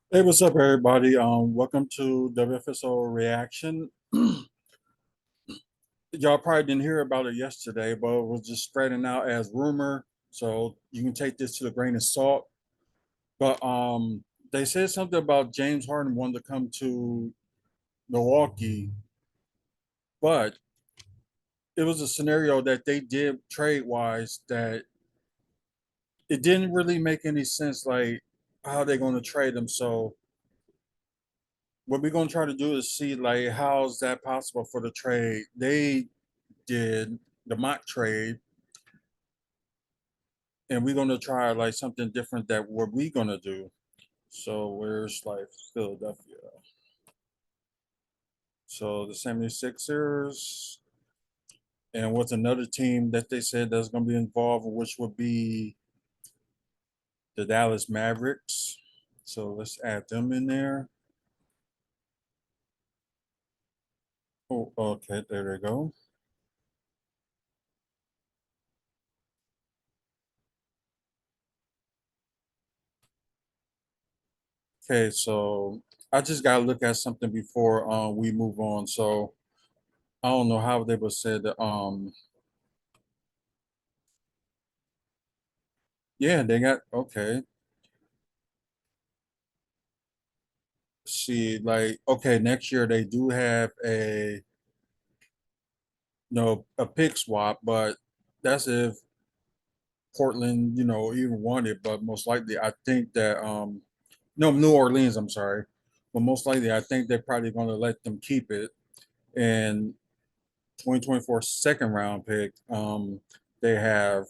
Hey, what's up, everybody? Welcome to WFSO Reaction. Y'all probably didn't hear about it yesterday, but it was just spreading out as rumor. So you can take this to a grain of salt. But they said something about James Harden wanting to come to Milwaukee, but it was a scenario that they did trade wise that it didn't really make any sense. Like how they're going to trade him. So what we're going to try to do is see like how's that possible for the trade. They did the mock trade, and we're gonna try like something different that what we gonna do. So where's like Philadelphia? So the 76ers, and what's another team that they said that's gonna be involved, which would be the Dallas Mavericks. So let's add them in there. Oh, okay, there they go. Okay, so I just gotta look at something before we move on. So I don't know how they would say that yeah, they got okay. See, like, okay, next year they do have a a pick swap, but that's if Portland, even wanted. But most likely, I think that no, New Orleans, I'm sorry, but most likely, I think they're probably going to let them keep it. And 2024 second round pick, they have,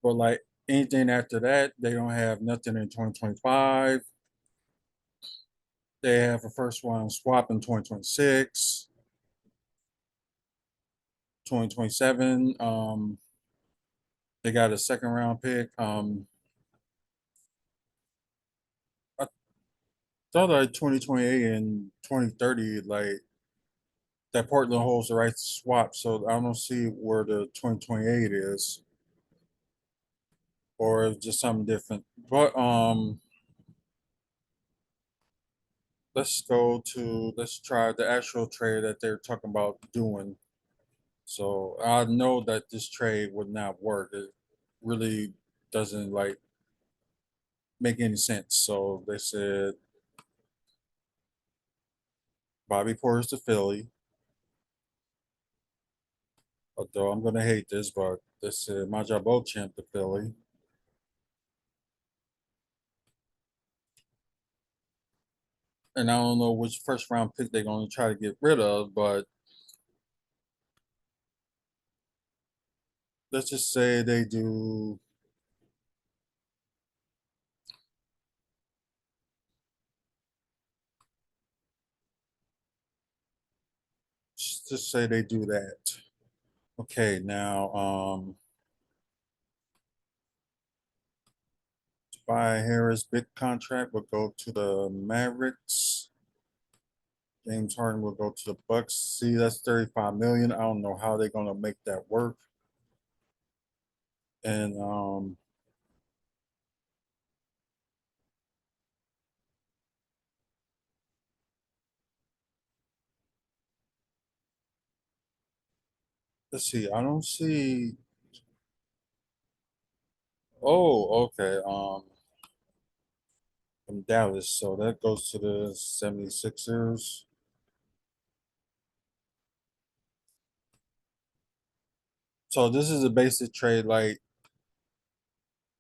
but like anything after that, they don't have nothing in 2025. They have a first round swap in 2026. 2027. They got a second round pick. I thought like 2028 and 2030, like that Portland holds the right to swap. So I don't see where the 2028 is, or it's just something different. But let's try the actual trade that they're talking about doing. So I know that this trade would not work. It really doesn't like make any sense. So they said Bobby Portis to Philly. Although I'm gonna hate this, but this my job champ to Philly, and I don't know which first round pick they're gonna try to get rid of, but let's just say they do. Just say they do that. Okay, now Tobias Harris big contract will go to the Mavericks. James Harden will go to the Bucks. See, that's 35 million. I don't know how they're gonna make that work. And let's see. I don't see. Oh, okay. From Dallas. So that goes to the 76ers. So this is a basic trade like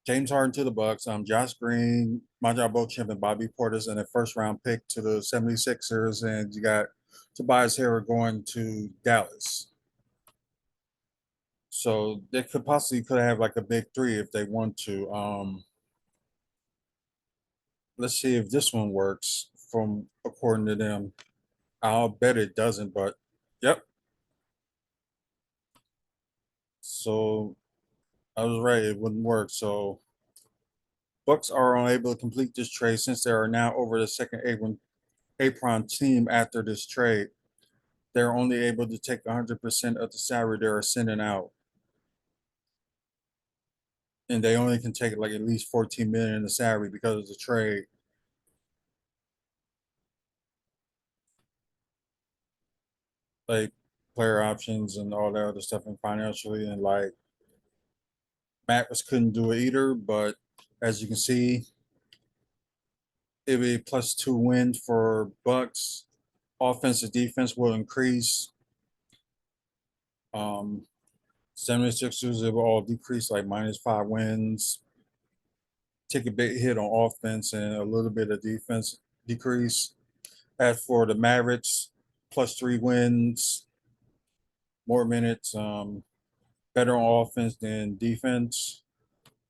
James Harden to the Bucks, Josh Green, Montreal Boat champion Bobby Portis, and a first round pick to the 76ers. And you got Tobias Harris going to Dallas. So they could have like a big three if they want to. Let's see if this one works from according to them. I'll bet it doesn't, but yep. So I was right, it wouldn't work. So Bucks are unable to complete this trade since they are now over the second apron team after this trade. They're only able to take 100% of the salary they are sending out, and they only can take like at least 14 million in the salary because of the trade. like player options and all that other stuff and financially, and like Mavericks couldn't do it either. But as you can see, it'd be +2 win for Bucks. Offensive defense will increase. Um, 76ers, it will all decrease like -5 wins. Take a big hit on offense and a little bit of defense decrease. As for the Mavericks, +3 wins, more minutes, better on offense than defense.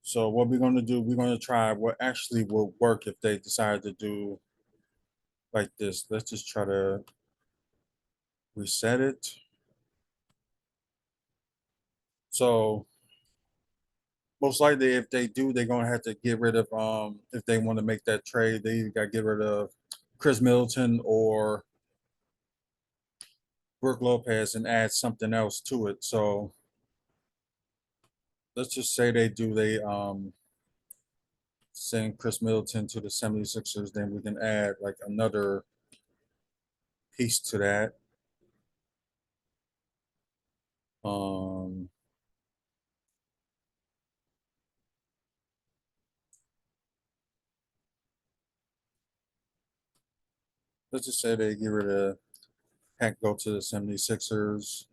So what we're going to do, we're going to try what actually will work if they decide to do like this. Let's just try to reset it. So most likely, if they do, they're gonna have to get rid of if they want to make that trade, they either got to get rid of Chris Middleton or Brook Lopez and add something else to it. So let's just say they do, they send Chris Middleton to the 76ers, then we can add like another piece to that. Um let's just say they get rid of Hank, go to the 76ers.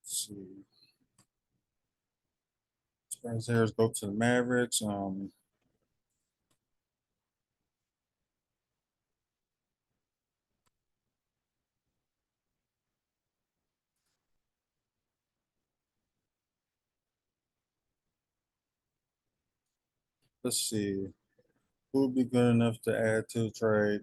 Let's see. Spurs go to the Mavericks. Let's see. Who would be good enough to add to the trade?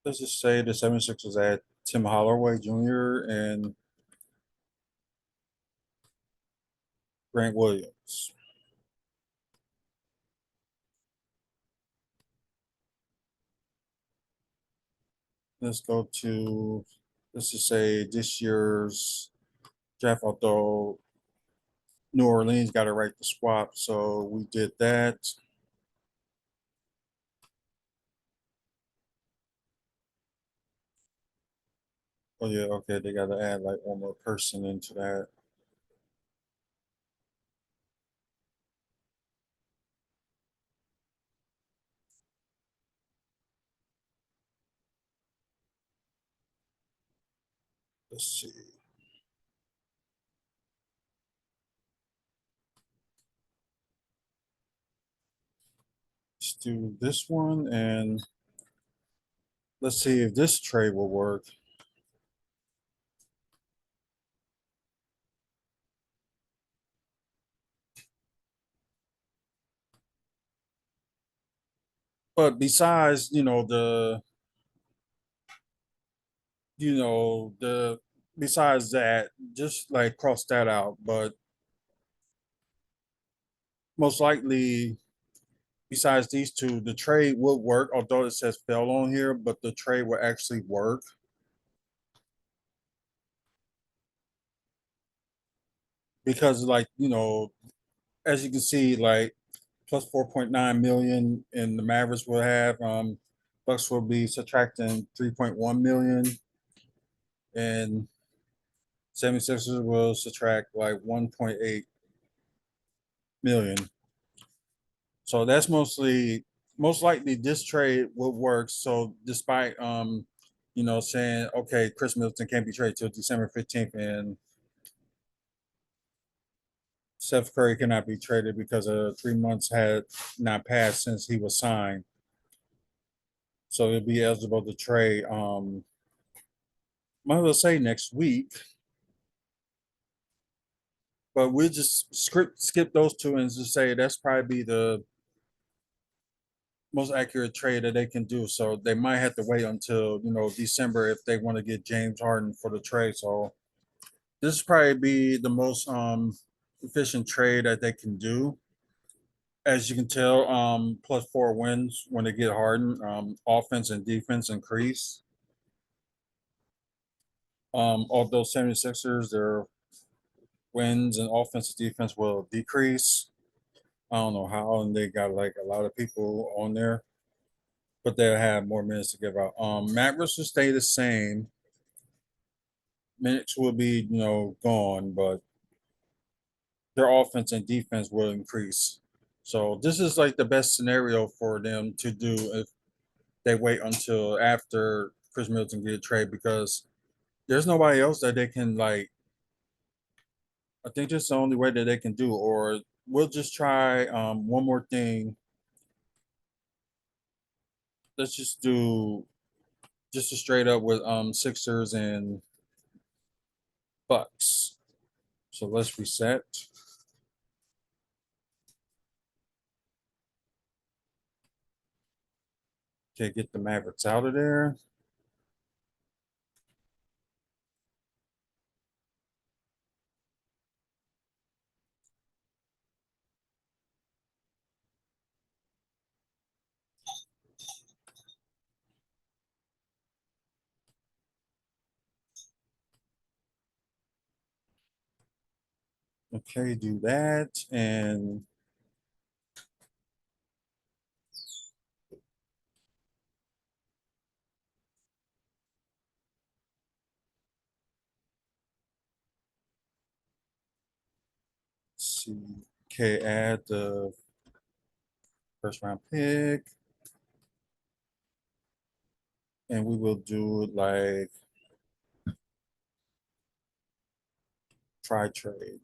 Let's just say the 76ers add Tim Holloway Jr. and Grant Williams. Let's go to, let's just say this year's draft, although New Orleans got it right to swap. So we did that. Oh, yeah, okay. They got to add like one more person into that. Let's see. Let's do this one and let's see if this trade will work. But besides, the besides that, just like cross that out. But most likely, besides these two, the trade would work, although it says fell on here, but the trade will actually work because, like, as you can see, like plus 4.9 million and the Mavericks will have, Bucks will be subtracting 3.1 million and 76ers will subtract like 1.8 million. So that's most likely this trade will work. So despite saying okay, Chris Middleton can't be traded till December 15th and Seth Curry cannot be traded because 3 months had not passed since he was signed. So he'll be eligible to trade. Might well say next week, but we'll just skip those two and just say that's probably the most accurate trade that they can do. So they might have to wait until December if they want to get James Harden for the trade. So this probably be the most efficient trade that they can do. As you can tell, +4 wins when they get Harden. Offense and defense increase. Although 76ers, their wins and offensive defense will decrease. I don't know how, and they got like a lot of people on there, but they'll have more minutes to give out. Mavericks will stay the same. Minutes will be, gone, but their offense and defense will increase. So this is like the best scenario for them to do if they wait until after Chris Middleton get traded because there's nobody else that they can like. I think that's the only way that they can do. Or we'll just try one more thing. Let's just do just a straight up with Sixers and Bucks. So let's reset. Okay, get the Mavericks out of there. Okay, do that and see. Okay, add the first round pick, and we will do like try trade.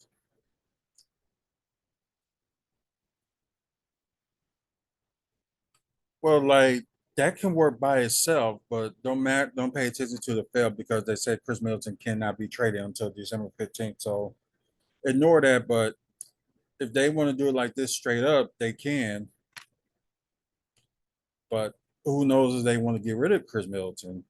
Well, like that can work by itself, but don't pay attention to the fail because they said Chris Middleton cannot be traded until December 15th. So ignore that. But if they want to do it like this straight up, they can. But who knows if they want to get rid of Chris Middleton?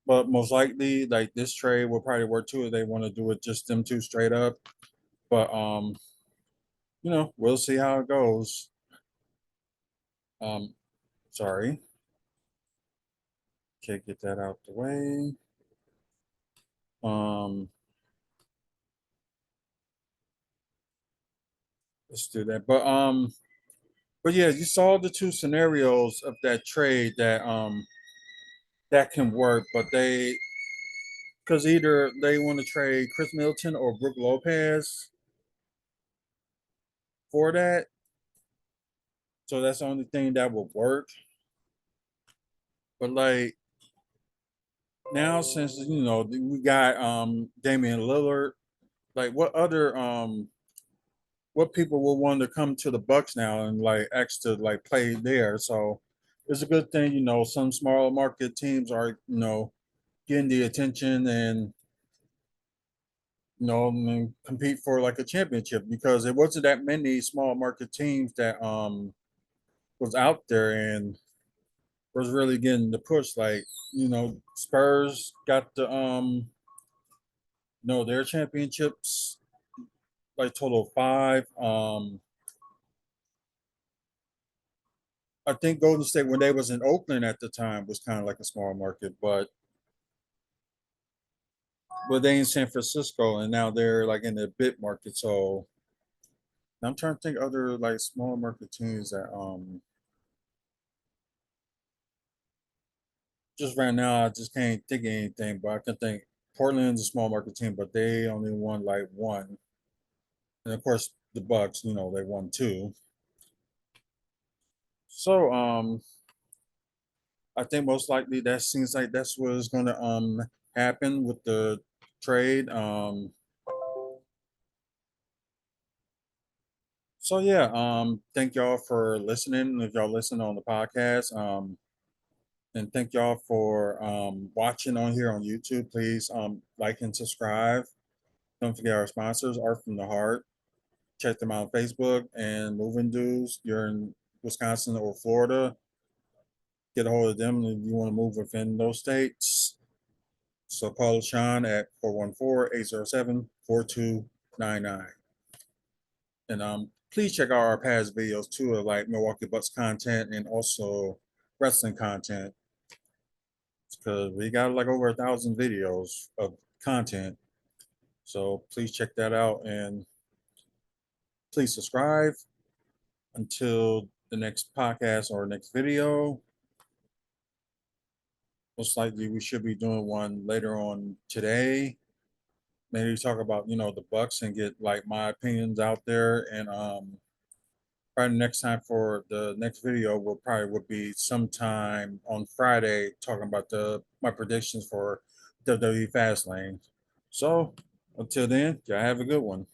But most likely, like this trade will probably work too if they want to do it just them two straight up. But we'll see how it goes. Um, sorry. Okay, get that out the way. Um, let's do that. But yeah, you saw the two scenarios of that trade that can work, but they because either they want to trade Chris Middleton or Brook Lopez for that. So that's the only thing that would work. But like now since we got Damian Lillard, like what people will want to come to the Bucks now and like ask to like play there. So it's a good thing, some small market teams are, getting the attention and and compete for like a championship because there wasn't that many small market teams that was out there and was really getting the push. Like, Spurs got the their championships like total of five. I think Golden State when they was in Oakland at the time was kind of like a small market, but they in San Francisco and now they're like in the bit market. So I'm trying to think other like small market teams that just right now I just can't think of anything, but I can think Portland's a small market team, but they only won like one. And of course the Bucks, they won two. So I think most likely that seems like that's what is gonna happen with the trade. So yeah, thank y'all for listening. If y'all listen on the podcast, and thank y'all for watching on here on YouTube. Please like and subscribe. Don't forget our sponsors, Art from the Heart. Check them out on Facebook and Moving Dudes. You're in Wisconsin or Florida, get a hold of them if you want to move within those states. So call Sean at 414-807-4299. And please check out our past videos too of like Milwaukee Bucks content and also wrestling content. because we got like over 1,000 videos of content. So please check that out and please subscribe. Until the next podcast or next video. Most likely we should be doing one later on today. Maybe talk about the Bucks and get like my opinions out there. And probably next time for the next video will probably would be sometime on Friday talking about the my predictions for WWE Fastlane. So until then, y'all have a good one.